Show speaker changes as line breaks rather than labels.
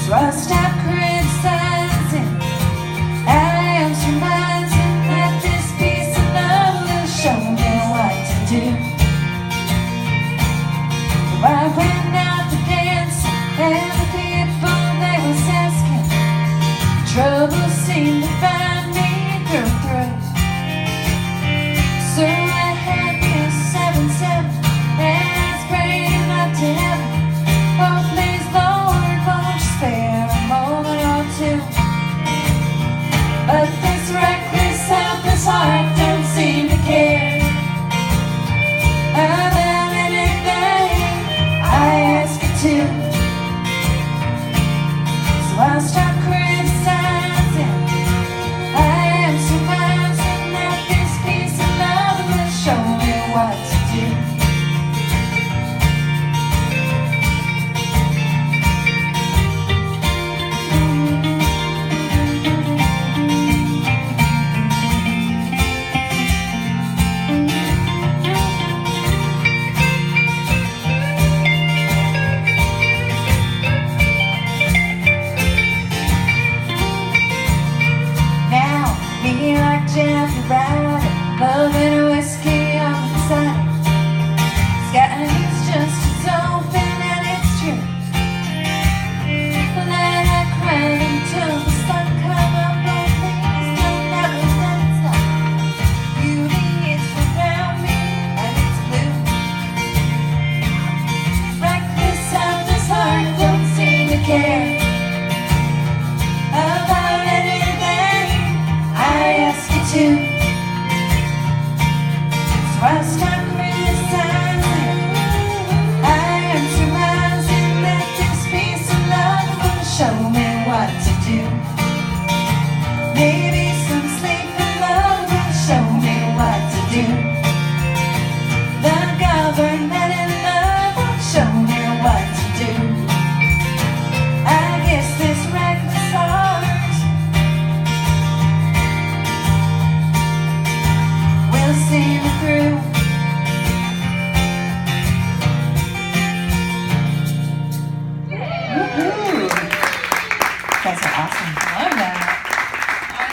So I'll stop criticizing. I am surmising that this piece of love will show me what to do. So I went out to dance, and the people they was asking, trouble seemed to find me through and through. So I had me a 7-7, and I was praying up to heaven. Oh please Lord, won't you spare a moment or two? But this reckless, helpless heart don't seem to care about anything I ask it to. So I'll stop criticizing. I am surmising that this piece of love will show me what to do. Me like Jeffrey Ryder, loving a whiskey on the side. Sky is just as open and it's true. Let I cry until the sun come up. Oh please don't ever let it stop. Beauty is around me and it's blue. Reckless, helpless heart don't seem to care about anything I ask you to. So I stop criticizing. I am surmising that this piece of love will show me what to do. Maybe some sleeping love will show me what to do. The government in love will show me what to do. I guess this reckless heart will see me through.
Woohoo! You guys are awesome.